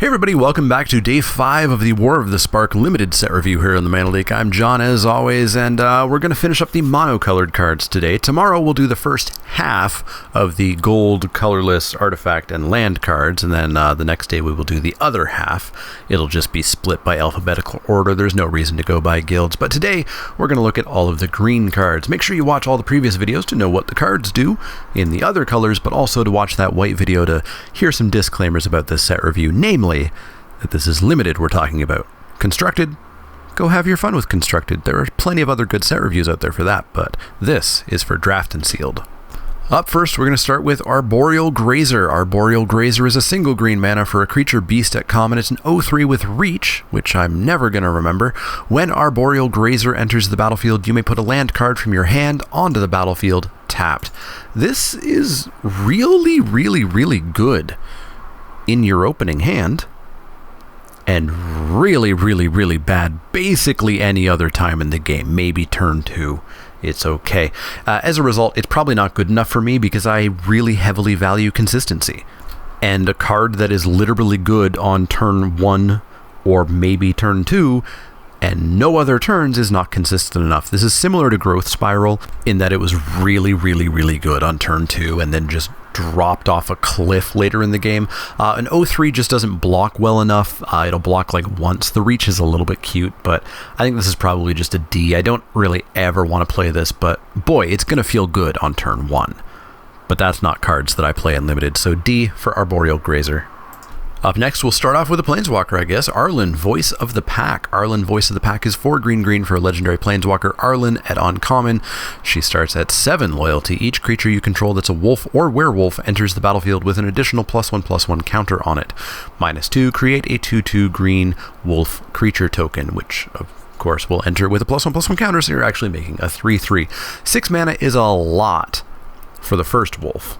Everybody, welcome back to Day 5 of the War of the Spark Limited set review here in the Mana Leek. I'm John, as always, and we're going to finish up the mono-colored cards today. Tomorrow we'll do the first half of the gold, colorless, artifact, and land cards, and then the next day we will do the other half. It'll just be split by alphabetical order. There's no reason to go by guilds, but today we're going to look at all of the green cards. Make sure you watch all the previous videos to know what the cards do in the other colors, but also to watch that white video to hear some disclaimers about this set review, namely that this is limited we're talking about. Constructed, go have your fun with Constructed. There are plenty of other good set reviews out there for that, but this is for draft and sealed. Up first, we're going to start with Arboreal Gracer. Arboreal Gracer is a single green mana for a creature beast at common. It's an 0/3 with reach, which I'm never going to remember. When Arboreal Gracer enters the battlefield, you may put a land card from your hand onto the battlefield tapped. This is really good in your opening hand, and really bad basically any other time in the game, maybe turn 2. It's okay. As a result, it's probably not good enough for me because I really heavily value consistency. And a card that is literally good on turn 1 or maybe turn 2 and no other turns is not consistent enough. This is similar to Growth Spiral in that it was really good on turn 2 and then just dropped off a cliff later in the game. An 0/3 just doesn't block well enough. It'll block like once. The reach is a little bit cute, but I think this is probably just a D. I don't really ever want to play this, but boy, it's going to feel good on turn 1. But that's not cards that I play in Limited, so D for Arboreal Gracer. Up next, we'll start off with a Planeswalker, I guess. Arlinn, Voice of the Pack. Arlinn, Voice of the Pack is 4 green for a legendary Planeswalker. Arlinn at uncommon. She starts at 7 loyalty. Each creature you control that's a wolf or werewolf enters the battlefield with an additional +1/+1 counter on it. -2, create a 2/2 green wolf creature token, which of course will enter with a +1/+1 counter, so you're actually making a 3/3. 6 mana is a lot for the first wolf.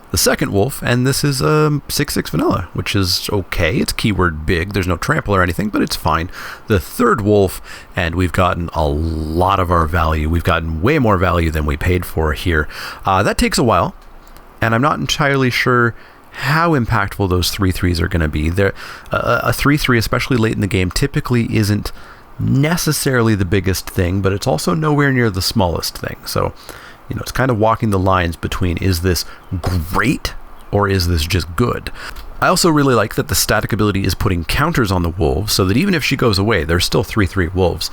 The second wolf, and this is 6/6 vanilla, which is okay. It's keyword big. There's no trample or anything, but it's fine. The third wolf, and we've gotten a lot of our value. We've gotten way more value than we paid for here. That takes a while, and I'm not entirely sure how impactful those 3/3s are going to be. A 3/3, especially late in the game, typically isn't necessarily the biggest thing, but it's also nowhere near the smallest thing. So, you know, it's kind of walking the lines between, is this great or is this just good? I also really like that the static ability is putting counters on the wolves, so that even if she goes away, there's still 3/3 wolves.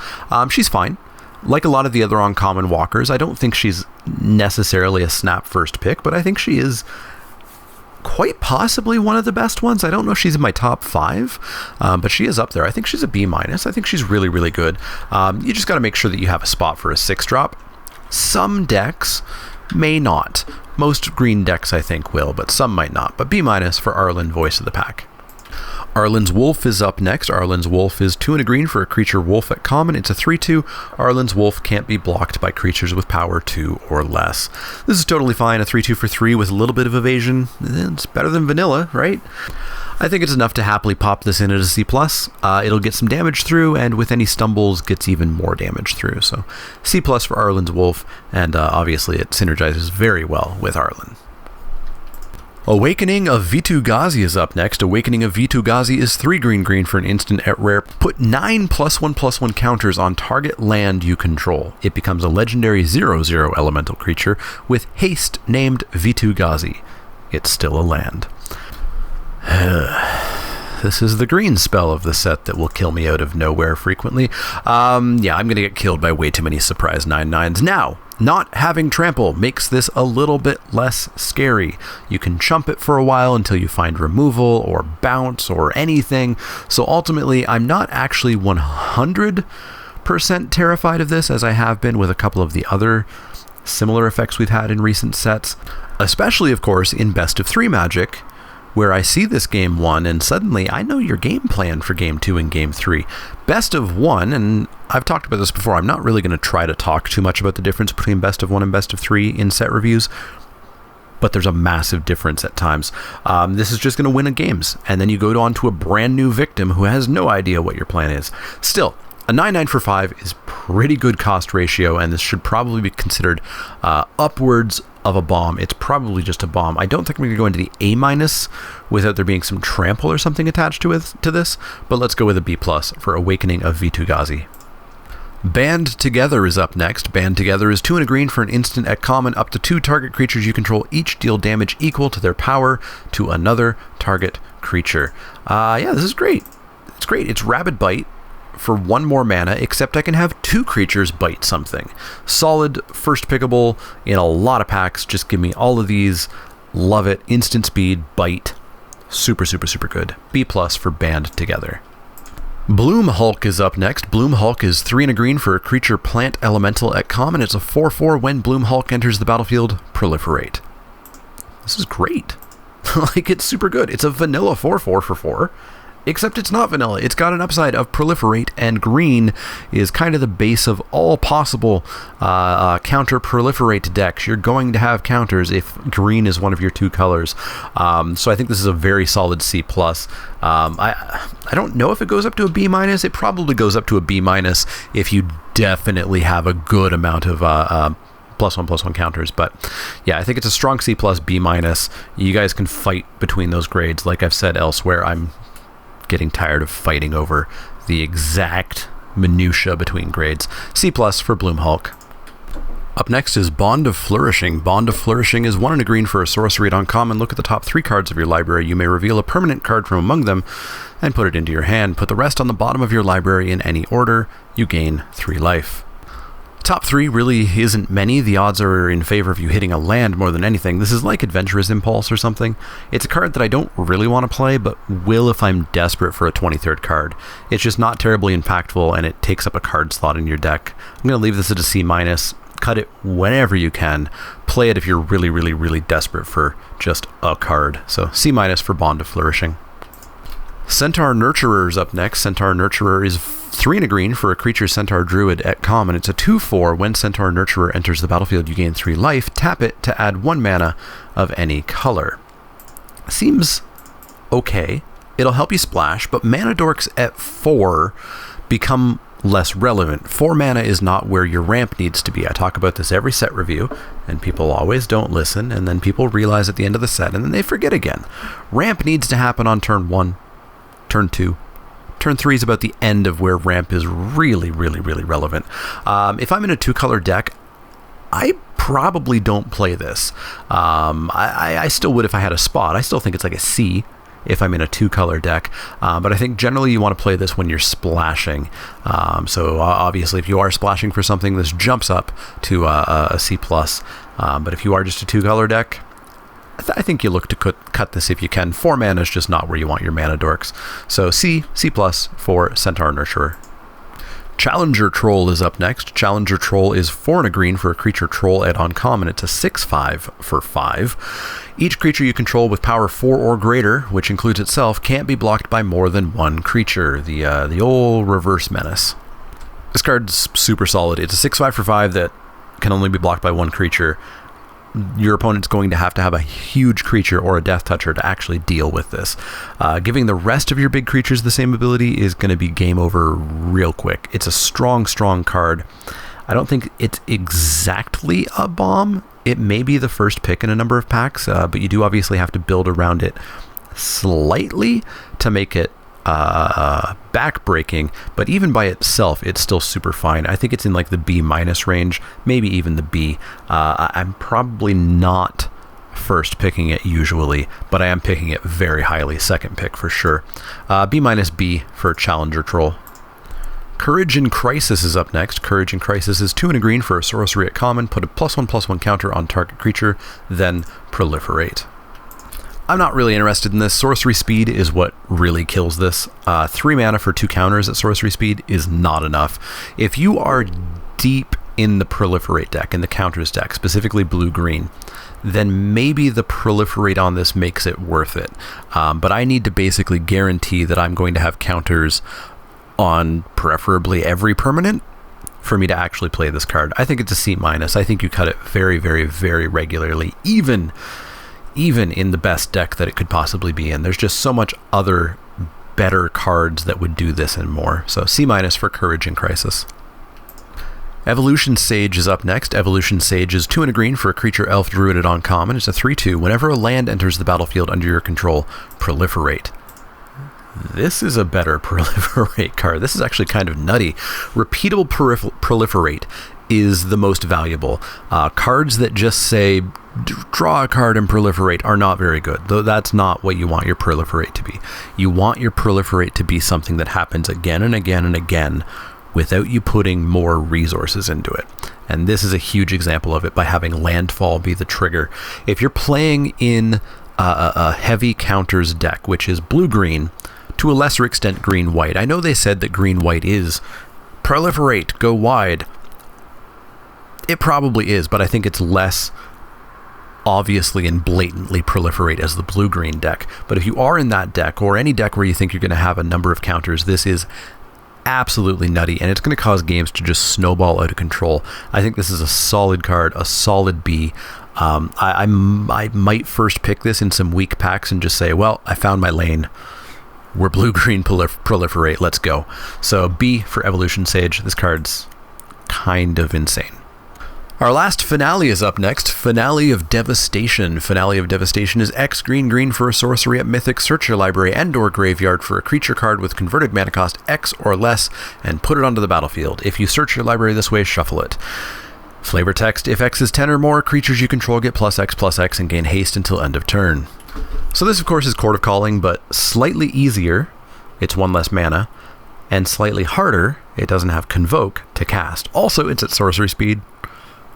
She's fine. Like a lot of the other uncommon walkers, I don't think she's necessarily a snap first pick, but I think she is quite possibly one of the best ones. I don't know if she's in my top 5, but she is up there. I think she's a B-. I think she's really good. You just got to make sure that you have a spot for a 6-drop. Some decks may not. Most green decks, I think, will, but some might not. But B- for Arlinn, Voice of the Pack. Arlinn's Wolf is up next. Arlinn's Wolf is 2 and a green for a creature wolf at common. It's a 3/2. Arlinn's Wolf can't be blocked by creatures with power 2 or less. This is totally fine. A 3/2 for 3 with a little bit of evasion. It's better than vanilla, right? I think it's enough to happily pop this in at a C+. It'll get some damage through, and with any stumbles, gets even more damage through. So C+ for Arlinn's Wolf, and obviously it synergizes very well with Arlinn. Awakening of Vitu-Ghazi is up next. Awakening of Vitu-Ghazi is 3 green for an instant at rare. Put 9 +1/+1 counters on target land you control. It becomes a legendary 0/0 elemental creature with haste named Vitu-Ghazi. It's still a land. This is the green spell of the set that will kill me out of nowhere frequently. Yeah, I'm going to get killed by way too many surprise 9/9s. Now, not having trample makes this a little bit less scary. You can chump it for a while until you find removal or bounce or anything. So ultimately, I'm not actually 100% terrified of this, as I have been with a couple of the other similar effects we've had in recent sets. Especially, of course, in Best of 3 Magic, where I see this game 1 and suddenly I know your game plan for game 2 and game 3. Best of 1, and I've talked about this before, I'm not really going to try to talk too much about the difference between Best of 1 and Best of 3 in set reviews, but there's a massive difference at times. This is just going to win at games, and then you go on to a brand new victim who has no idea what your plan is. Still, a 9/9 for 5 is pretty good cost ratio, and this should probably be considered upwards of a bomb, it's probably just a bomb. I don't think we're going to go into the A- without there being some trample or something attached to this, but let's go with a B+ for Awakening of Vitu-Ghazi. Band Together is up next. Band Together is 2 and a green for an instant at common. Up to 2 target creatures you control each deal damage equal to their power to another target creature. Yeah, this is great. It's great. It's Rabid Bite for 1 more mana, except I can have 2 creatures bite something. Solid, first pickable in a lot of packs. Just give me all of these. Love it. Instant speed, bite. Super, super, super good. B+ for Band Together. Bloom Hulk is up next. Bloom Hulk is 3 and a green for a creature plant elemental at common. It's a 4/4 when Bloom Hulk enters the battlefield, proliferate. This is great. Like, it's super good. It's a vanilla 4/4 for 4. Except it's not vanilla. It's got an upside of proliferate, and green is kind of the base of all possible counter proliferate decks. You're going to have counters if green is one of your 2 colors. So I think this is a very solid C+. I don't know if it goes up to a B-. It probably goes up to a B- if you definitely have a good amount of +1/+1 counters, but yeah, I think it's a strong C+, B-. You guys can fight between those grades. Like I've said elsewhere, I'm getting tired of fighting over the exact minutia between grades. C+ for Bloom Hulk. Up next is Bond of Flourishing. Bond of Flourishing is 1 and a green for a sorcery at uncommon. Look at the top 3 cards of your library. You may reveal a permanent card from among them and put it into your hand. Put the rest on the bottom of your library in any order. You gain 3 life. Top 3 really isn't many. The odds are in favor of you hitting a land more than anything. This is like Adventurous Impulse or something. It's a card that I don't really want to play, but will if I'm desperate for a 23rd card. It's just not terribly impactful, and it takes up a card slot in your deck. I'm going to leave this at a C-. Cut it whenever you can. Play it if you're really, really, really desperate for just a card. So C- for Bond of Flourishing. Centaur Nurturer is up next. Centaur Nurturer is 3 and a green for a creature Centaur Druid at common. It's a 2/4. When Centaur Nurturer enters the battlefield, you gain 3 life. Tap it to add 1 mana of any color. Seems okay. It'll help you splash, but mana dorks at 4 become less relevant. 4 mana is not where your ramp needs to be. I talk about this every set review, and people always don't listen, and then people realize at the end of the set, and then they forget again. Ramp needs to happen on turn 1, turn 2. Turn 3 is about the end of where ramp is really, really, really relevant. If I'm in a 2-color deck, I probably don't play this. I still would if I had a spot. I still think it's like a C if I'm in a 2-color deck. But I think generally you want to play this when you're splashing. So obviously if you are splashing for something, this jumps up to a C+. But if you are just a 2-color deck, I think you look to cut this if you can. 4 mana is just not where you want your mana dorks. So C+ for Centaur Nurturer. Challenger Troll is up next. Challenger Troll is 4 and a green for a creature troll at uncommon. It's a 6/5 for 5. Each creature you control with power 4 or greater, which includes itself, can't be blocked by more than 1 creature. The old reverse menace. This card's super solid. It's a 6/5 for 5 that can only be blocked by 1 creature. Your opponent's going to have a huge creature or a Death Toucher to actually deal with this. Giving the rest of your big creatures the same ability is going to be game over real quick. It's a strong, strong card. I don't think it's exactly a bomb. It may be the first pick in a number of packs, but you do obviously have to build around it slightly to make it back-breaking, but even by itself, it's still super fine. I think it's in like the B- range, maybe even the B. I'm probably not first picking it usually, but I am picking it very highly, second pick for sure. B- for Challenger Troll. Courage in Crisis is up next. Courage in Crisis is 2 and a green for a sorcery at common. Put a +1/+1 counter on target creature, then proliferate. I'm not really interested in this. Sorcery speed is what really kills this. 3 mana for 2 counters at sorcery speed is not enough. If you are deep in the proliferate deck, in the counters deck, specifically blue-green, then maybe the proliferate on this makes it worth it. But I need to basically guarantee that I'm going to have counters on preferably every permanent for me to actually play this card. I think it's a C-. I think you cut it very, very, very regularly, even in the best deck that it could possibly be in. There's just so much other better cards that would do this and more. So C- for Courage in Crisis. Evolution Sage is up next. Evolution Sage is 2 and a green for a creature elf druid at uncommon. It's a 3/2. Whenever a land enters the battlefield under your control, proliferate. This is a better proliferate card. This is actually kind of nutty. Repeatable proliferate is the most valuable. Cards that just say draw a card and proliferate are not very good, though that's not what you want your proliferate to be. You want your proliferate to be something that happens again and again and again without you putting more resources into it. And this is a huge example of it by having landfall be the trigger. If you're playing in a heavy counters deck, which is blue-green, to a lesser extent green-white. I know they said that green-white is proliferate, go wide. It probably is, but I think it's less obviously and blatantly proliferate as the blue-green deck. But if you are in that deck, or any deck where you think you're going to have a number of counters, this is absolutely nutty, and it's going to cause games to just snowball out of control. I think this is a solid card, a solid B. I might first pick this in some weak packs and just say, well, I found my lane. We're blue-green proliferate, let's go. So B for Evolution Sage. This card's kind of insane. Our last finale is up next. Finale of Devastation. Finale of Devastation is X green for a sorcery at Mythic. Search your library and/or graveyard for a creature card with converted mana cost X or less and put it onto the battlefield. If you search your library this way, shuffle it. Flavor text: if X is 10 or more, creatures you control get +X and gain haste until end of turn. So this, of course, is Court of Calling, but slightly easier. It's 1 less mana. And slightly harder. It doesn't have Convoke to cast. Also, it's at sorcery speed,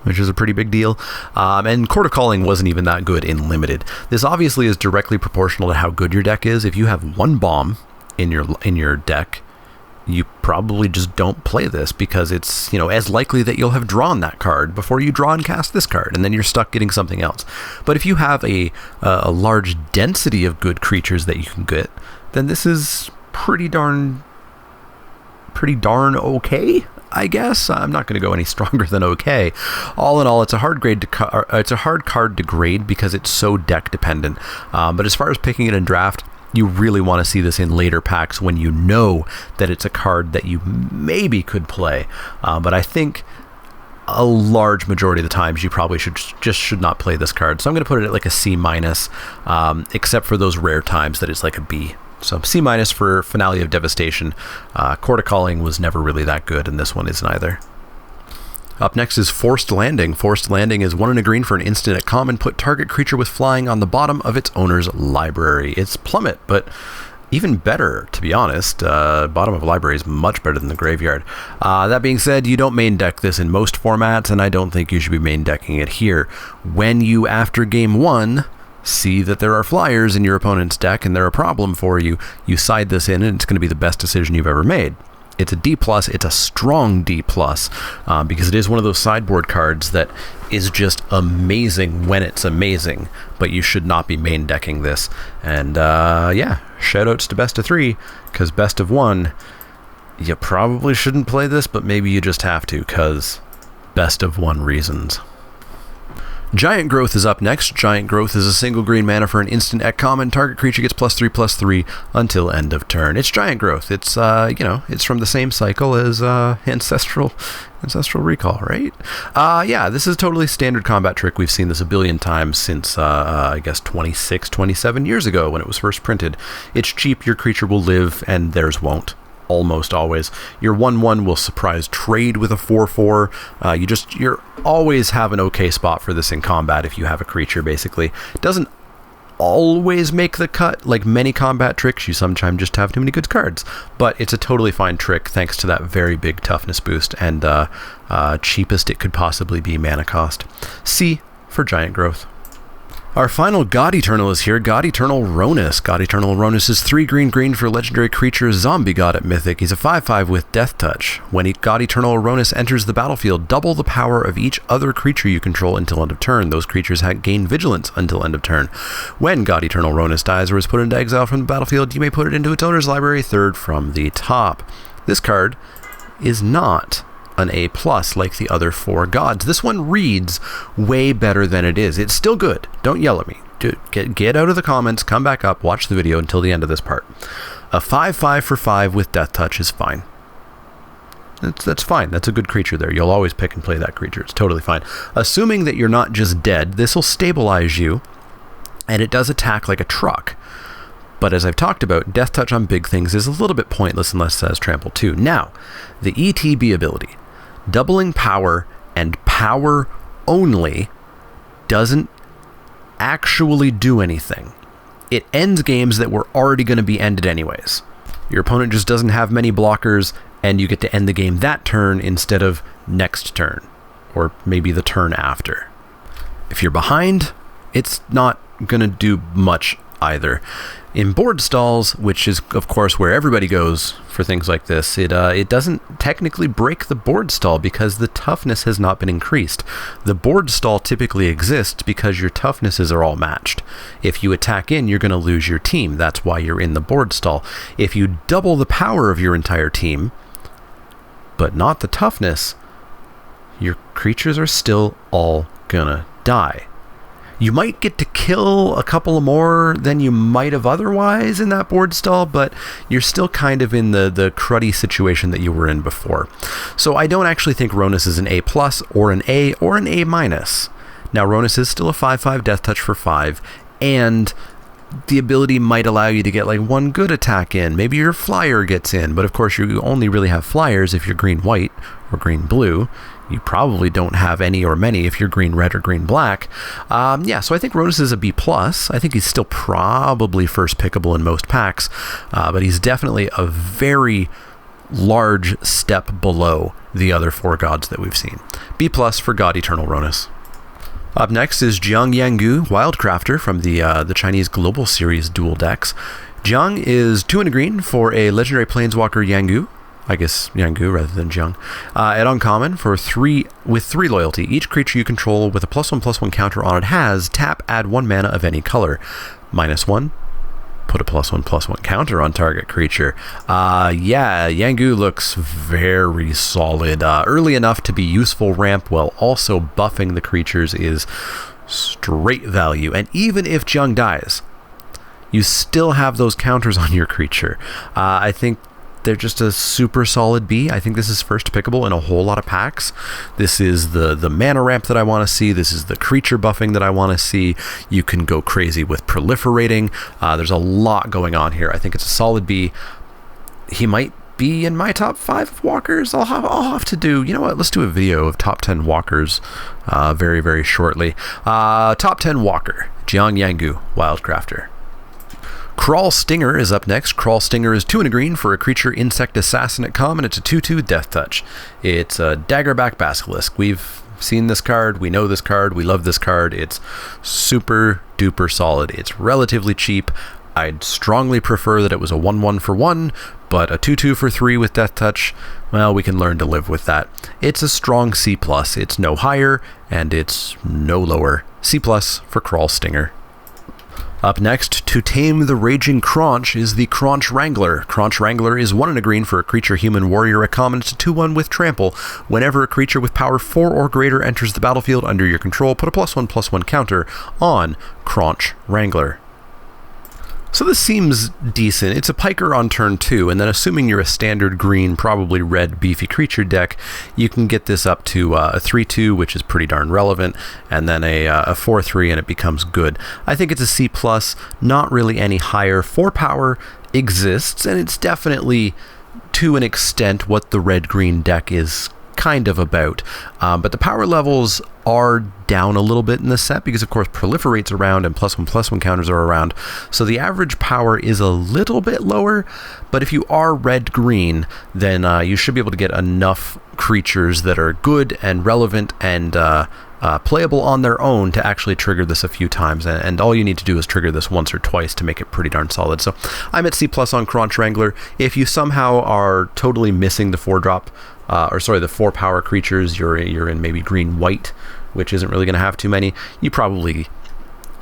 which is a pretty big deal. And Court of Calling wasn't even that good in Limited. This obviously is directly proportional to how good your deck is. If you have 1 bomb in your deck, you probably just don't play this because it's, as likely that you'll have drawn that card before you draw and cast this card, and then you're stuck getting something else. But if you have a large density of good creatures that you can get, then this is pretty darn okay, I guess. I'm not going to go any stronger than okay. All in all, it's a hard card to grade because it's so deck dependent. But as far as picking it in draft, you really want to see this in later packs when you know that it's a card that you maybe could play. But I think a large majority of the times you probably should not play this card. So I'm going to put it at like a C-, except for those rare times that it's like a B. So C- for Finale of Devastation. Court of Calling was never really that good, and this one isn't either. Up next is Forced Landing. Forced Landing is 1 and a green for an instant at common. Put target creature with flying on the bottom of its owner's library. It's Plummet, but even better, to be honest. Bottom of library is much better than the graveyard. That being said, you don't main deck this in most formats, and I don't think you should be main decking it here. When you, after game 1, see that there are flyers in your opponent's deck and they're a problem for you, you side this in and it's going to be the best decision you've ever made. It's a D+, it's a strong D+, because it is one of those sideboard cards that is just amazing when it's amazing, but you should not be main decking this. And yeah, shoutouts to best of 3, because best of 1, you probably shouldn't play this, but maybe you just have to, because best of 1 reasons. Giant Growth is up next. Giant Growth is a single green mana for an instant at common. Target creature gets +3/+3 until end of turn. It's Giant Growth. It's it's from the same cycle as Ancestral Recall, right? Yeah, this is a totally standard combat trick. We've seen this a billion times since I guess 27 yeyears ago when it was first printed. It's cheap. Your creature will live, and theirs won't. Almost always. Your 1/1 will surprise trade with a 4/4. You're always have an okay spot for this in combat if you have a creature, basically. It doesn't always make the cut like many combat tricks. You sometimes just have too many good cards. But it's a totally fine trick thanks to that very big toughness boost and cheapest it could possibly be mana cost. C for Giant Growth. Our final God Eternal is here, God Eternal Ronus. God Eternal Ronus is 3 green for legendary creature Zombie God at Mythic. He's a 5/5 with Death Touch. When God Eternal Ronus enters the battlefield, double the power of each other creature you control until end of turn. Those creatures gain Vigilance until end of turn. When God Eternal Ronus dies or is put into exile from the battlefield, you may put it into its owner's library, 3rd from the top. This card is not an A+ like the other 4 gods. This one reads way better than it is. It's still good. Don't yell at me. Get out of the comments, come back up, watch the video until the end of this part. A 5/5 for 5 with Death Touch is fine. That's fine. That's a good creature there. You'll always pick and play that creature. It's totally fine. Assuming that you're not just dead, this will stabilize you, and it does attack like a truck. But as I've talked about, Death Touch on big things is a little bit pointless unless it has Trample too. Now, the ETB ability, doubling power and power only, doesn't actually do anything. It ends games that were already going to be ended anyways. Your opponent just doesn't have many blockers, and you get to end the game that turn instead of next turn, or maybe the turn after. If you're behind, it's not going to do much either. In board stalls, which is of course where everybody goes for things like this, it doesn't technically break the board stall because the toughness has not been increased. The board stall typically exists because your toughnesses are all matched. If you attack in, you're going to lose your team. That's why you're in the board stall. If you double the power of your entire team, but not the toughness, your creatures are still all gonna die. You might get to kill a couple more than you might have otherwise in that board stall, but you're still kind of in the cruddy situation that you were in before. So I don't actually think Ronus is an A+, or an A, or an A-. Now Ronus is still a 5/5 Death Touch for 5, and the ability might allow you to get like one good attack in. Maybe your flyer gets in, but of course you only really have flyers if you're green-white or green-blue. You probably don't have any or many if you're green-red or green-black. Yeah, so I think Ronus is a B+. I think he's still probably first pickable in most packs, but he's definitely a very large step below the other 4 gods that we've seen. B+ for God Eternal Ronus. Up next is Jiang Yangu, Wildcrafter from the Chinese Global Series dual decks. Jiang is 2 and a green for a legendary planeswalker Yangu. I guess Yangu rather than Jiang. At uncommon for 3 with 3 loyalty. Each creature you control with a +1/+1 counter on it has tap, add 1 mana of any color. -1. Put a +1/+1 counter on target creature. Yeah, Yangu looks very solid. Early enough to be useful ramp while also buffing the creatures is straight value. And even if Jiang dies, you still have those counters on your creature. I think they're just a super solid B. I think this is first pickable in a whole lot of packs. This is the mana ramp that I want to see. This is the creature buffing that I want to see. You can go crazy with proliferating. There's a lot going on here. I think it's a solid B. He might be in my top 5 walkers. I'll have to do, you know what, let's do a video of top 10 walkers very, very shortly. Top 10 walker, Jiang Yangu, Wildcrafter. Crawl Stinger is up next. Crawl Stinger is 2 and a green for a creature insect assassin at common. It's a 2/2 Death Touch. It's a Daggerback Basilisk. We've seen this card, we know this card, we love this card. It's super duper solid. It's relatively cheap. I'd strongly prefer that it was a 1/1 for 1, but a 2/2 for 3 with Death Touch, well, we can learn to live with that. It's a strong C+. It's no higher, and it's no lower. C+ for Crawl Stinger. Up next, to tame the raging Kronch is the Kronch Wrangler. Kronch Wrangler is 1 and a green for a creature human warrior at common. It's a 2/1 with trample. Whenever a creature with power 4 or greater enters the battlefield under your control, put a +1/+1 counter on Kronch Wrangler. So this seems decent. It's a piker on turn 2, and then assuming you're a standard green, probably red, beefy creature deck, you can get this up to a 3/2, which is pretty darn relevant, and then a 4/3, and it becomes good. I think it's a C+, not really any higher. 4 power exists, and it's definitely, to an extent, what the red-green deck is kind of about. But the power levels are down a little bit in the set because of course proliferate's around and +1/+1 counters are around, so the average power is a little bit lower. But if you are red-green, then you should be able to get enough creatures that are good and relevant and playable on their own to actually trigger this a few times, and all you need to do is trigger this once or twice to make it pretty darn solid. So I'm at C+ on Kronch Wrangler. If you somehow are totally missing the 4-drop the 4 power creatures, you're in maybe green-white, which isn't really going to have too many, you probably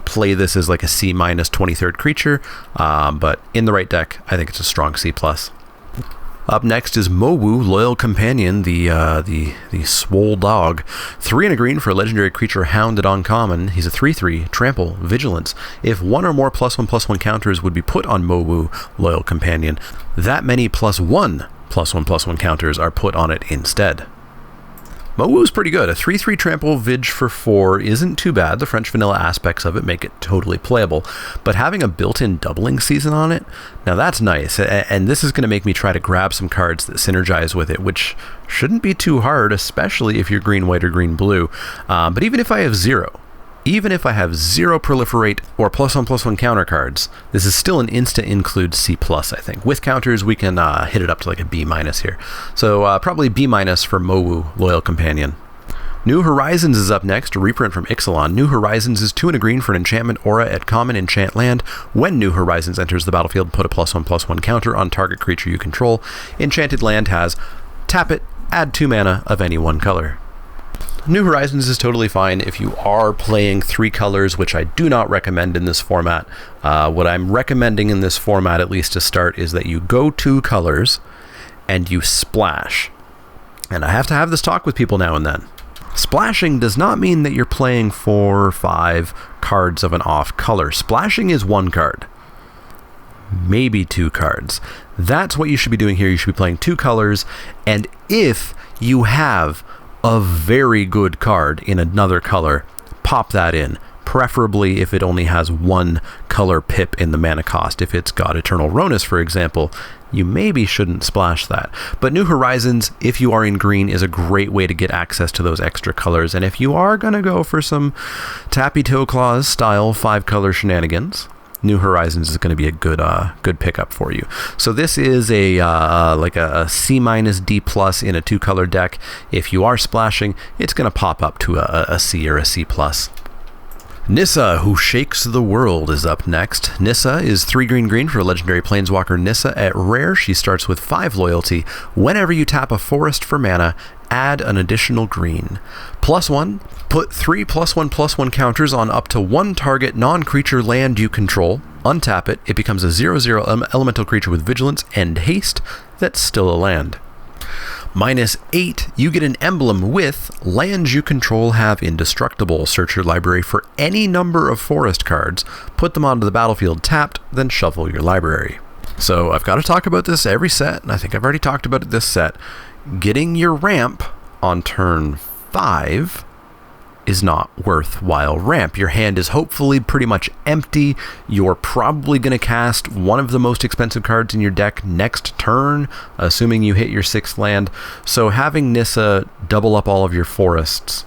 play this as like a C- 23rd creature, but in the right deck, I think it's a strong C+. Up next is Mowu, Loyal Companion, the swole dog. 3 and a green for a legendary creature hounded on common. He's a 3/3, trample, vigilance. If 1 or more +1/+1 counters would be put on Mowu, Loyal Companion, that many +1 +1/+1 counters are put on it instead. Mowoo's pretty good. A 3/3 trample Vig for 4 isn't too bad. The French vanilla aspects of it make it totally playable. But having a built-in doubling season on it, now that's nice. And this is going to make me try to grab some cards that synergize with it, which shouldn't be too hard, especially if you're green-white or green-blue. But even if I have zero proliferate or +1/+1 counter cards, this is still an insta-include C+, I think. With counters, we can hit it up to like a B- here. So probably B- for Mowoo, Loyal Companion. New Horizons is up next, a reprint from Ixalan. New Horizons is 2 and a green for an enchantment aura at common enchant land. When New Horizons enters the battlefield, put a +1/+1 counter on target creature you control. Enchanted land has tap it, add 2 mana of any one color. New Horizons is totally fine if you are playing 3 colors, which I do not recommend in this format. What I'm recommending in this format, at least to start, is that you go 2 colors and you splash. And I have to have this talk with people now and then. Splashing does not mean that you're playing 4 or 5 cards of an off color. Splashing is 1 card. Maybe 2 cards. That's what you should be doing here. You should be playing 2 colors, and if you have a very good card in another color, pop that in. Preferably if it only has 1 color pip in the mana cost. If it's got Eternal Ronus, for example, you maybe shouldn't splash that. But New Horizons, if you are in green, is a great way to get access to those extra colors. And if you are going to go for some Tappy Toe Claws style 5-color shenanigans, New Horizons is going to be a good pickup for you. So this is like a C- D+ in a 2-color deck. If you are splashing, it's going to pop up to a C or a C+. Nissa, Who Shakes the World, is up next. Nissa is 3 green for a legendary planeswalker Nissa at rare. She starts with 5 loyalty. Whenever you tap a forest for mana, add an additional green. +1, put 3 +1/+1 counters on up to 1 target non-creature land you control. Untap it. It becomes a 0/0 elemental creature with vigilance and haste that's still a land. -8, you get an emblem with lands you control have indestructible. Search your library for any number of forest cards, put them onto the battlefield tapped, then shuffle your library. So I've got to talk about this every set, and I think I've already talked about it this set. Getting your ramp on turn 5 is not worthwhile ramp. Your hand is hopefully pretty much empty. You're probably going to cast one of the most expensive cards in your deck next turn, assuming you hit your 6th land. So having Nissa double up all of your forests,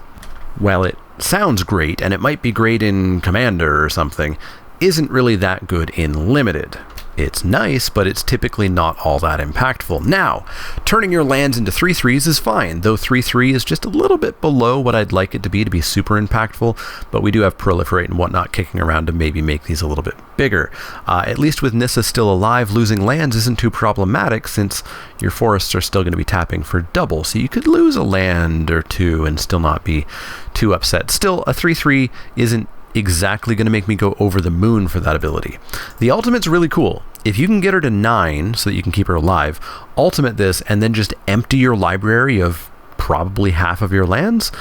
while it sounds great, and it might be great in Commander or something, isn't really that good in Limited. It's nice, but it's typically not all that impactful. Now, turning your lands into 3/3s is fine, though 3/3 is just a little bit below what I'd like it to be super impactful, but we do have Proliferate and whatnot kicking around to maybe make these a little bit bigger. At least with Nissa still alive, losing lands isn't too problematic since your forests are still going to be tapping for double, so you could lose a land or 2 and still not be too upset. Still, a 3/3 isn't exactly going to make me go over the moon for that ability. The ultimate's really cool. If you can get her to 9 so that you can keep her alive, ultimate this and then just empty your library of probably half of your lands,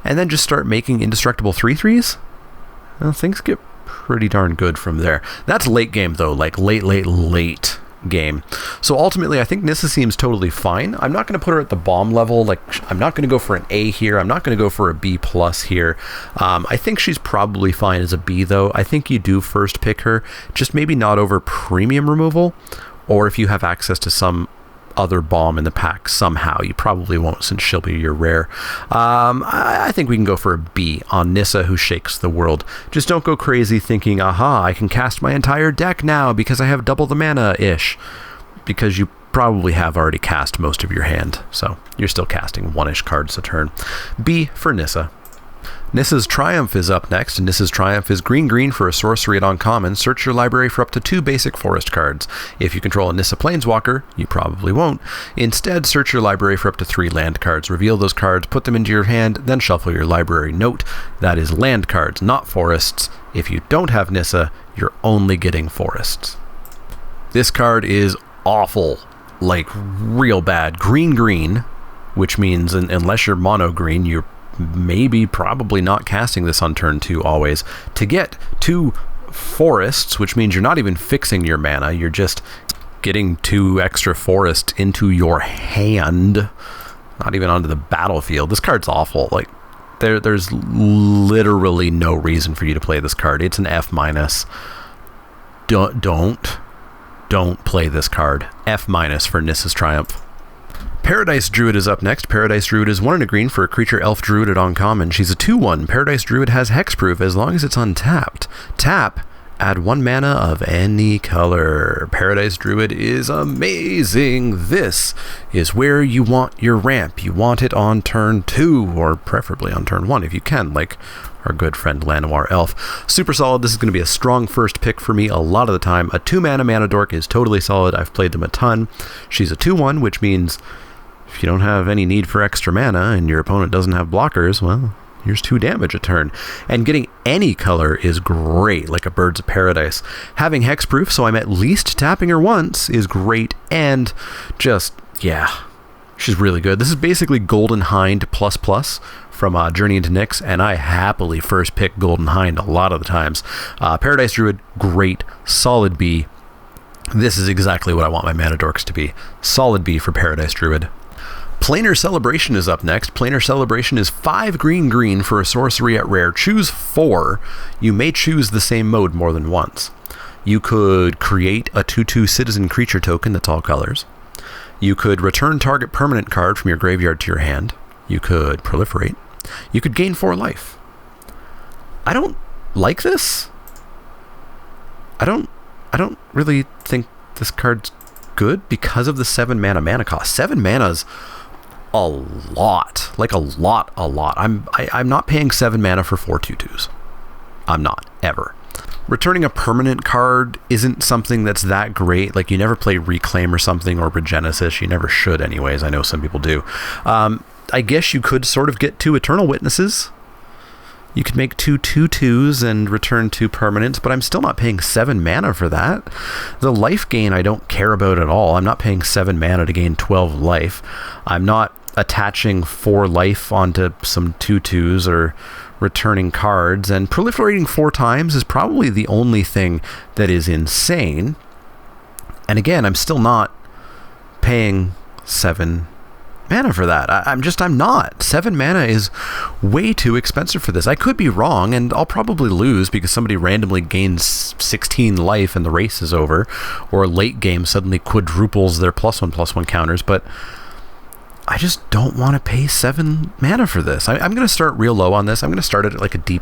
and then just start making indestructible 3/3s, well, things get pretty darn good from there. That's late game though, like late game. So ultimately, I think Nissa seems totally fine. I'm not going to put her at the bomb level. Like, I'm not going to go for an A here. I'm not going to go for a B+ here. I think she's probably fine as a B, though. I think you do first pick her, just maybe not over premium removal, or if you have access to some other bomb in the pack somehow. You probably won't since she'll be your rare. I think we can go for a B on Nissa, Who Shakes the World. Just don't go crazy thinking, aha, I can cast my entire deck now because I have double the mana-ish. Because you probably have already cast most of your hand, so you're still casting 1-ish cards a turn. B for Nissa. Nissa's Triumph is up next. Nissa's Triumph is green for a sorcery at uncommon. Search your library for up to 2 basic forest cards. If you control a Nissa Planeswalker, you probably won't. Instead, search your library for up to 3 land cards. Reveal those cards, put them into your hand, then shuffle your library. Note, that is land cards, not forests. If you don't have Nissa, you're only getting forests. This card is awful. Like, real bad. Green, which means unless you're mono green, you're probably not casting this on turn 2 always. To get 2 forests, which means you're not even fixing your mana, you're just getting 2 extra forest into your hand, not even onto the battlefield. This card's awful. Like, there's literally no reason for you to play this card. It's an F-. Don't play this card. F- for Nissa's Triumph. Paradise Druid is up next. Paradise Druid is 1 and a green for a creature elf druid at uncommon. She's a 2/1. Paradise Druid has hexproof as long as it's untapped. Tap, add 1 mana of any color. Paradise Druid is amazing. This is where you want your ramp. You want it on turn 2, or preferably on turn 1 if you can, like our good friend Llanowar Elf. Super solid. This is going to be a strong first pick for me a lot of the time. A 2-mana mana dork is totally solid. I've played them a ton. She's a 2/1, which means if you don't have any need for extra mana and your opponent doesn't have blockers, well, here's 2 damage a turn. And getting any color is great, like a Birds of Paradise. Having hexproof, so I'm at least tapping her once, is great. And just, yeah, she's really good. This is basically Golden Hind ++ from Journey into Nyx, and I happily first pick Golden Hind a lot of the times. Paradise Druid, great, solid B. This is exactly what I want my mana dorks to be. Solid B for Paradise Druid. Planar Celebration is up next. Planar Celebration is 5 green for a sorcery at rare. Choose 4. You may choose the same mode more than once. You could create a 2/2 citizen creature token that's all colors. You could return target permanent card from your graveyard to your hand. You could proliferate. You could gain 4 life. I don't like this. I don't really think this card's good because of the 7 mana cost. 7 mana's a lot. Like a lot. I'm not paying 7 mana for 4 2/2s. I'm not, ever. Returning a permanent card isn't something that's that great. Like, you never play Reclaim or something, or Regenesis. You never should anyways. I know some people do. I guess you could sort of get 2 Eternal Witnesses. You could make 2 2/2s and return 2 permanents, but I'm still not paying 7 mana for that. The life gain I don't care about at all. I'm not paying 7 mana to gain 12 life. I'm not attaching 4 life onto some 2/2s or returning cards, and proliferating 4 times is probably the only thing that is insane. And again, I'm still not paying 7 mana for that. I'm not. 7 mana is way too expensive for this. I could be wrong, and I'll probably lose because somebody randomly gains 16 life and the race is over, or a late game suddenly quadruples their +1/+1 counters, but I just don't want to pay 7 mana for this. I'm going to start real low on this. I'm going to start it at like a D+.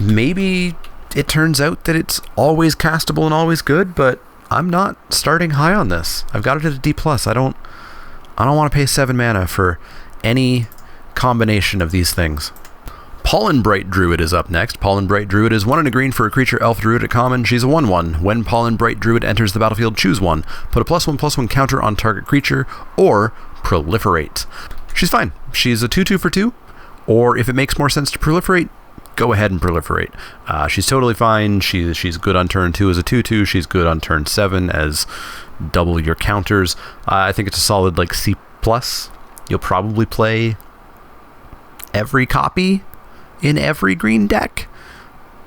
Maybe it turns out that it's always castable and always good, but I'm not starting high on this. I've got it at a D+. I don't want to pay 7 mana for any combination of these things. Pollen Bright Druid is up next. Pollen Bright Druid is 1 and a green for a creature elf druid at common. She's a 1/1. When Pollen Bright Druid enters the battlefield, choose 1. Put a +1/+1 counter on target creature, or proliferate. She's fine. She's a 2/2 for 2, or if it makes more sense to proliferate, go ahead and proliferate. She's totally fine. She's good on turn 2 as a 2/2. She's good on turn 7 as double your counters. I think it's a solid like C+. You'll probably play every copy in every green deck.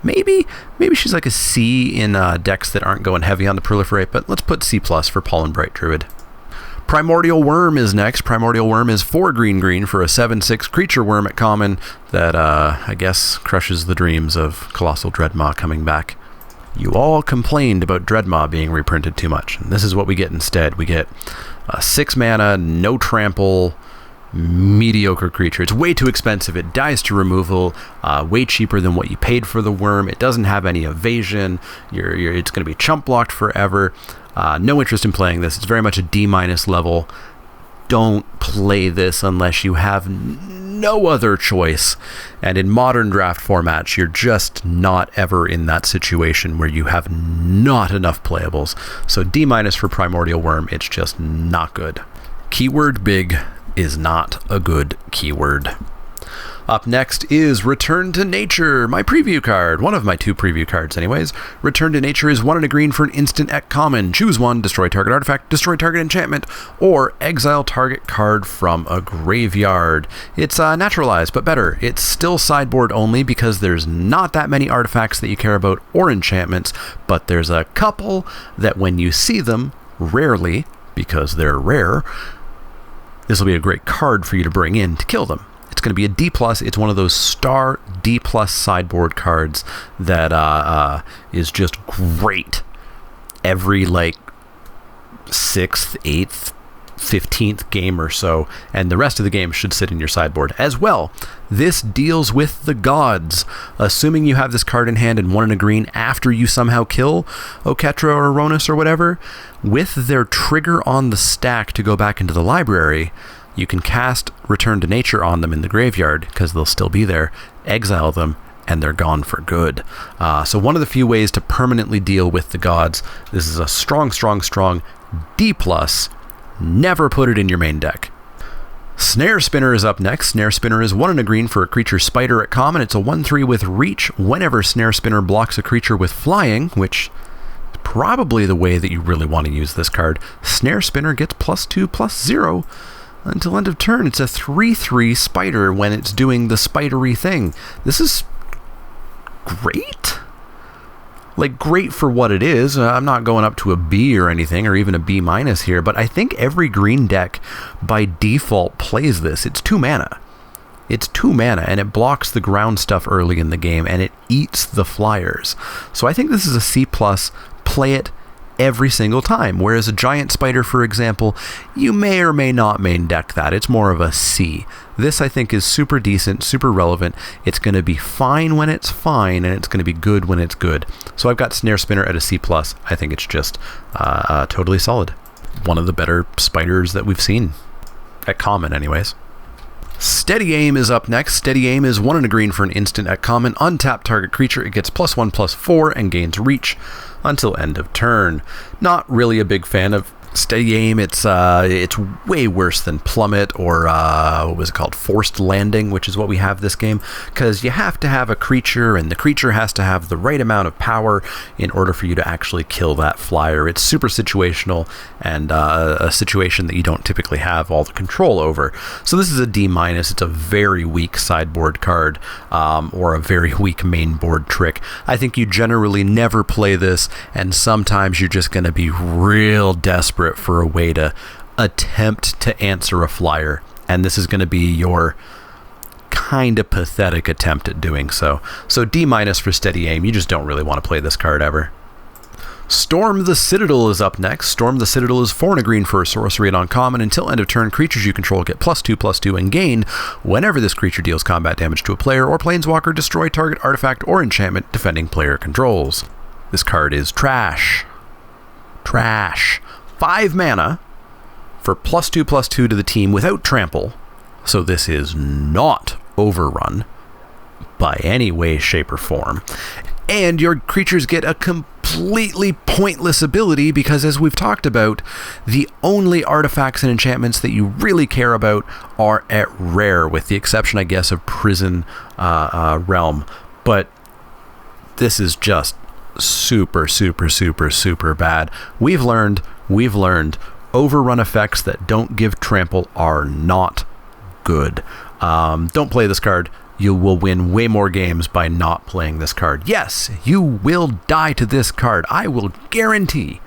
Maybe she's like a C in decks that aren't going heavy on the proliferate, but let's put C+ for Pollen Bright Druid. Primordial Wurm is next. Primordial Wurm is 4 green for a 7/6 creature worm at common that I guess crushes the dreams of Colossal Dreadmaw coming back. You all complained about Dreadmaw being reprinted too much, and this is what we get instead. We get a 6 mana, no trample, mediocre creature. It's way too expensive. It dies to removal, way cheaper than what you paid for the worm. It doesn't have any evasion. It's going to be chump blocked forever. No interest in playing this. It's very much a D- level. Don't play this unless you have no other choice. And in modern draft formats, you're just not ever in that situation where you have not enough playables. So D- for Primordial Wurm. It's just not good. Keyword big is not a good keyword. Up next is Return to Nature, my preview card. One of my 2 preview cards anyways. Return to Nature is 1 and a green for an instant at common. Choose 1, destroy target artifact, destroy target enchantment, or exile target card from a graveyard. It's naturalized, but better. It's still sideboard only because there's not that many artifacts that you care about or enchantments, but there's a couple that when you see them, rarely, because they're rare, this will be a great card for you to bring in to kill them. It's going to be a D+. It's one of those star D+ sideboard cards that is just great every like 6th, 8th, 15th game or so, and the rest of the game should sit in your sideboard as well. This deals with the gods. Assuming you have this card in hand and 1 and a green after you somehow kill Oketra or Ronus or whatever, with their trigger on the stack to go back into the library, you can cast Return to Nature on them in the graveyard because they'll still be there, exile them, and they're gone for good. So one of the few ways to permanently deal with the gods. This is a strong, strong, strong D+. Never put it in your main deck. Snare Spinner is up next. Snare Spinner is 1 and a green for a creature spider at common. It's a 1/3 with reach whenever Snare Spinner blocks a creature with flying, which is probably the way that you really want to use this card. Snare Spinner gets +2/+0 until end of turn. It's a 3/3 spider when it's doing the spidery thing. This is great. Like, great for what it is. I'm not going up to a B or anything, or even a B- here, but I think every green deck by default plays this. It's 2 mana. It's 2 mana, and it blocks the ground stuff early in the game, and it eats the flyers. So I think this is a C+. Play it every single time, whereas a giant spider, for example, you may or may not main deck that. It's more of a C. This, I think, is super decent, super relevant. It's going to be fine when it's fine, and it's going to be good when it's good. So I've got Snare Spinner at a C+. I think it's just totally solid. One of the better spiders that we've seen. At common, anyways. Steady Aim is up next. Steady Aim is 1 and a green for an instant at common. Untap target creature. It gets +1/+4 and gains reach until end of turn. Not really a big fan of Steady Aim. It's way worse than Plummet or what was it called? Forced Landing, which is what we have this game, because you have to have a creature, and the creature has to have the right amount of power in order for you to actually kill that flyer. It's super situational, and a situation that you don't typically have all the control over. So this is a D-. It's a very weak sideboard card, or a very weak main board trick. I think you generally never play this, and sometimes you're just going to be real desperate for a way to attempt to answer a flyer, and this is going to be your kind of pathetic attempt at doing so. So D- for Steady Aim. You just don't really want to play this card ever. Storm the Citadel is up next. Storm the Citadel is 4 and a green for a sorcery and uncommon. Until end of turn, creatures you control get +2/+2 and gain whenever this creature deals combat damage to a player or planeswalker. Destroy target artifact or enchantment defending player controls. This card is trash. Trash. 5 mana for +2/+2 to the team without trample. So this is not overrun by any way, shape, or form. And your creatures get a completely pointless ability because, as we've talked about, the only artifacts and enchantments that you really care about are at rare, with the exception, I guess, of Prison Realm. But this is just super, super, super, super bad. We've learned overrun effects that don't give trample are not good. Don't play this card. You will win way more games by not playing this card. Yes, you will die to this card. I will guarantee.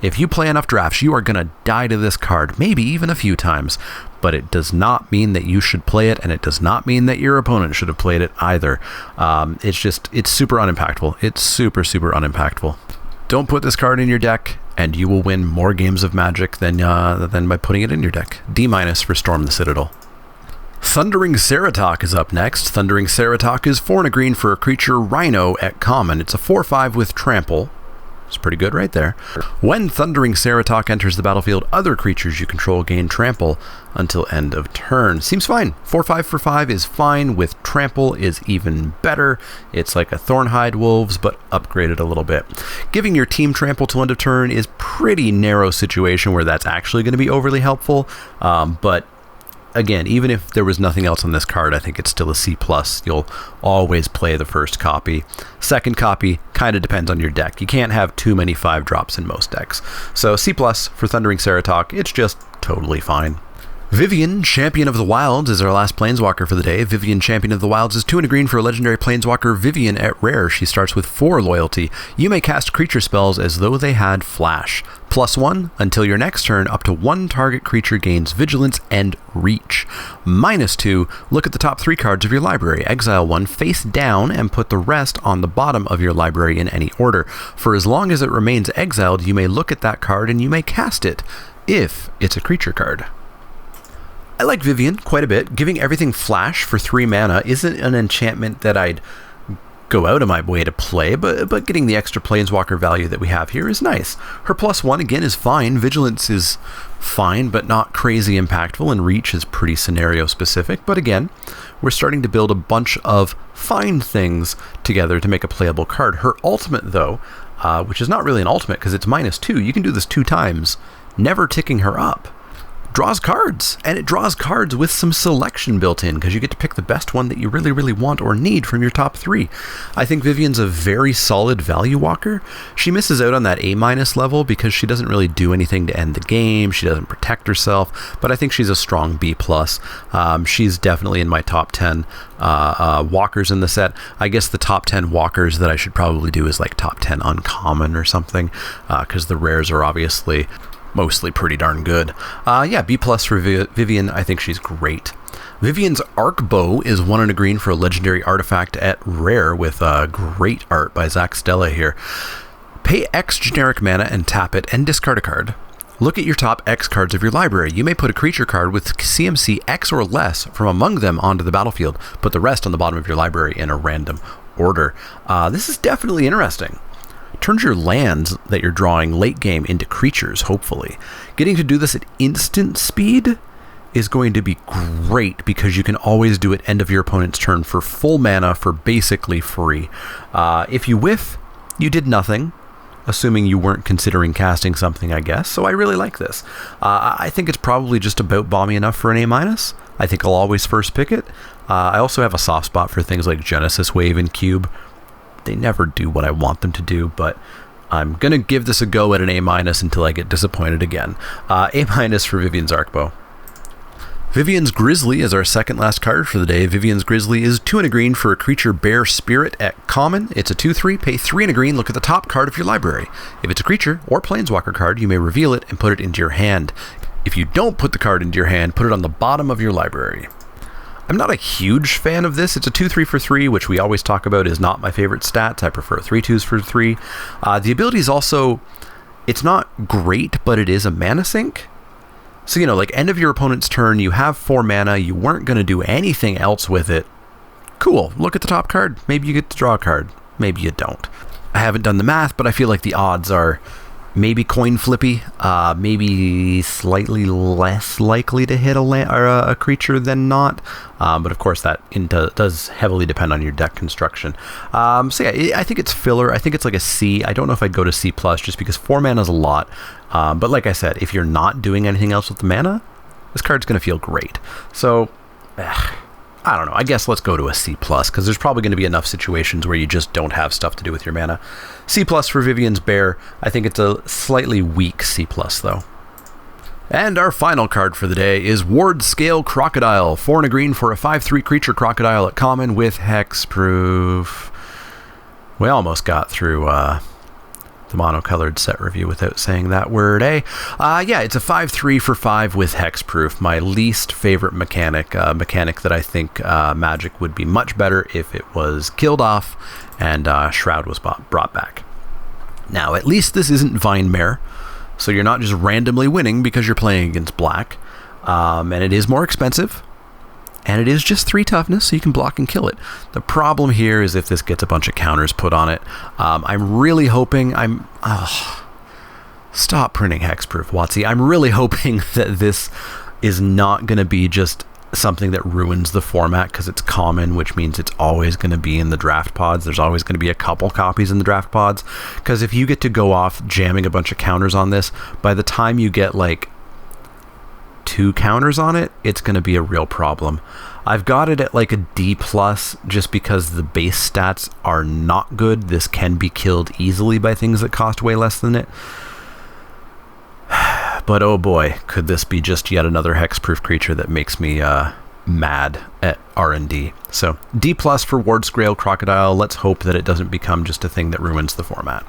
If you play enough drafts, you are going to die to this card, maybe even a few times. But it does not mean that you should play it, and it does not mean that your opponent should have played it either. It's super unimpactful. It's super, super unimpactful. Don't put this card in your deck, and you will win more games of Magic than by putting it in your deck. D- for Storm the Citadel. Thundering Ceratok is up next. Thundering Ceratok is 4 and a green for a creature Rhino at common. It's a 4/5 with trample. It's pretty good right there. When Thundering Ceratok enters the battlefield, other creatures you control gain trample until end of turn. Seems fine. 4/5 for 5 is fine. With trample is even better. It's like a Thornhide Wolves, but upgraded a little bit. Giving your team trample till end of turn is pretty narrow situation where that's actually going to be overly helpful, but again, even if there was nothing else on this card, I think it's still a C+. You'll always play the first copy. Second copy kind of depends on your deck. You can't have too many 5-drops in most decks. So C+ for Thundering Ceratok, it's just totally fine. Vivien, Champion of the Wilds, is our last Planeswalker for the day. Vivien, Champion of the Wilds, is 2 and a green for a legendary Planeswalker, Vivien at rare. She starts with 4 loyalty. You may cast creature spells as though they had flash. +1, until your next turn, up to 1 target creature gains vigilance and reach. -2, look at the top 3 cards of your library. Exile 1 face down and put the rest on the bottom of your library in any order. For as long as it remains exiled, you may look at that card and you may cast it, if it's a creature card. I like Vivien quite a bit. Giving everything flash for 3 mana isn't an enchantment that I'd go out of my way to play, but getting the extra Planeswalker value that we have here is nice. Her +1 again is fine. Vigilance is fine, but not crazy impactful, and Reach is pretty scenario specific. But again, we're starting to build a bunch of fine things together to make a playable card. Her ultimate, though, which is not really an ultimate because it's -2, you can do this 2 times, never ticking her up. Draws cards, and it draws cards with some selection built in because you get to pick the best one that you really, really want or need from your top 3. I think Vivien's a very solid value walker. She misses out on that A- level because she doesn't really do anything to end the game. She doesn't protect herself, but I think she's a strong B+. She's definitely in my top 10 walkers in the set. I guess the top 10 walkers that I should probably do is like top 10 uncommon or something, because the rares are obviously mostly pretty darn good. Yeah, B+ for Vivien. I think she's great. Vivien's Arc Bow is 1 and a green for a legendary artifact at rare with great art by Zach Stella here. Pay X generic mana and tap it and discard a card. Look at your top X cards of your library. You may put a creature card with CMC X or less from among them onto the battlefield. Put the rest on the bottom of your library in a random order. This is definitely interesting. Turns your lands that you're drawing late game into creatures, hopefully. Getting to do this at instant speed is going to be great because you can always do it end of your opponent's turn for full mana for basically free. If you whiff, you did nothing, assuming you weren't considering casting something, I guess. So I really like this. I think it's probably just about bomby enough for an A-. I think I'll always first pick it. I also have a soft spot for things like Genesis Wave and Cube. They never do what I want them to do, but I'm going to give this a go at an A- until I get disappointed again. A- for Vivien's Arcbow. Vivien's Grizzly is our second last card for the day. Vivien's Grizzly is 2 and a green for a creature Bear Spirit at common. It's a 2/3, pay 3 and a green, look at the top card of your library. If it's a creature or Planeswalker card, you may reveal it and put it into your hand. If you don't put the card into your hand, put it on the bottom of your library. I'm not a huge fan of this. It's a 2/3 for 3, which we always talk about is not my favorite stats. I prefer 3/2s for 3. The ability is also, it's not great, but it is a mana sink. So, you know, like end of your opponent's turn, you have 4 mana, you weren't going to do anything else with it. Cool, look at the top card. Maybe you get to draw a card. Maybe you don't. I haven't done the math, but I feel like the odds are maybe coin flippy, maybe slightly less likely to hit a creature than not. But of course that does heavily depend on your deck construction. So yeah, I think it's filler. I think it's like a C. I don't know if I'd go to C+ just because 4 mana is a lot. But like I said, if you're not doing anything else with the mana, this card's going to feel great. So I don't know. I guess let's go to a C+, because there's probably going to be enough situations where you just don't have stuff to do with your mana. C+ for Vivien's Bear. I think it's a slightly weak C+, though. And our final card for the day is Wandscale Crocodile. 4 and a green for a 5/3 creature crocodile at common with hexproof. We almost got through the monocolored set review without saying that word, eh? Yeah, it's a 5/3 for 5 with hexproof. My least favorite mechanic that I think Magic would be much better if it was killed off and Shroud was brought back. Now, at least this isn't Vinemare, so you're not just randomly winning because you're playing against black. And it is more expensive. And it is just 3 toughness, so you can block and kill it. The problem here is if this gets a bunch of counters put on it. I'm really hoping... Stop printing hexproof, WotC. I'm really hoping that this is not going to be just something that ruins the format because it's common, which means it's always going to be in the draft pods. There's always going to be a couple copies in the draft pods. Because if you get to go off jamming a bunch of counters on this, by the time you get like 2 counters on it, it's going to be a real problem. I've got it at like a D+, just because the base stats are not good. This can be killed easily by things that cost way less than it. But oh boy, could this be just yet another hexproof creature that makes me mad at R&D. So D+ for Wandscale Crocodile. Let's hope that it doesn't become just a thing that ruins the format.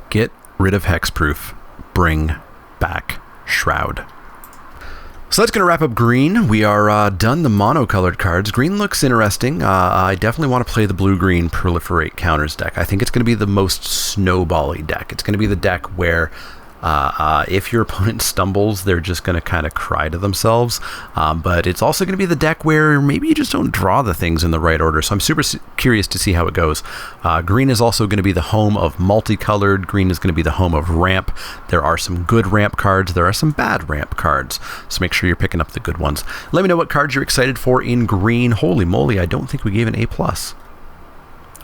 Get rid of hexproof. Bring back Shroud. So that's going to wrap up green. We are done the monocolored cards. Green looks interesting. I definitely want to play the blue-green Proliferate Counters deck. I think it's going to be the most snowbally deck. It's going to be the deck where if your opponent stumbles, they're just going to kind of cry to themselves. But it's also going to be the deck where maybe you just don't draw the things in the right order. So I'm super curious to see how it goes. Green is also going to be the home of multicolored. Green is going to be the home of ramp. There are some good ramp cards. There are some bad ramp cards. So make sure you're picking up the good ones. Let me know what cards you're excited for in green. Holy moly, I don't think we gave an A+.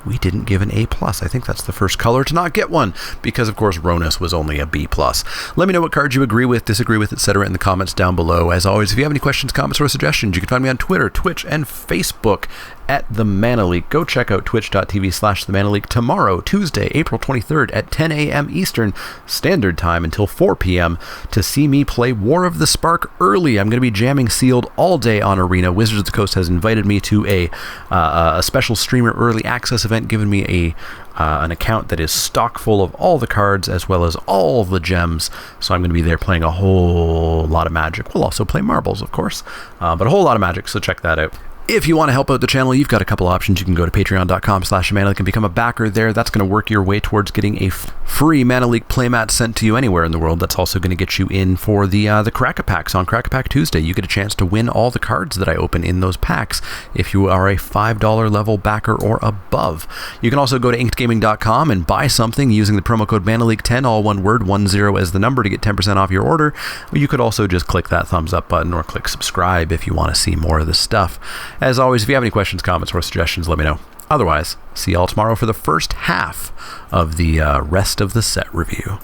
We didn't give an A+. I think that's the first color to not get one, because of course Ronus was only a B+. Let me know what cards you agree with, disagree with, etc. in the comments down below. As always, if you have any questions, comments, or suggestions, you can find me on Twitter, Twitch, and Facebook at The Mana Leak. Go check out twitch.tv/The Mana Leak tomorrow, Tuesday, April 23rd at 10 a.m. Eastern Standard Time until 4 p.m. to see me play War of the Spark early. I'm going to be jamming sealed all day on Arena. Wizards of the Coast has invited me to a special streamer early access event, giving me an account that is stock full of all the cards as well as all the gems. So I'm going to be there playing a whole lot of Magic. We'll also play marbles, of course, but a whole lot of Magic, so check that out. If you want to help out the channel, you've got a couple options. You can go to patreon.com/ManaLeak and become a backer there. That's going to work your way towards getting a free Mana Leak playmat sent to you anywhere in the world. That's also going to get you in for the Crack-a-Packs on Crack-a-Pack Tuesday. You get a chance to win all the cards that I open in those packs if you are a $5 level backer or above. You can also go to inkedgaming.com and buy something using the promo code ManaLeak10, all one word, 10 as the number, to get 10% off your order. You could also just click that thumbs up button or click subscribe if you want to see more of this stuff. As always, if you have any questions, comments, or suggestions, let me know. Otherwise, see y'all tomorrow for the first half of the rest of the set review.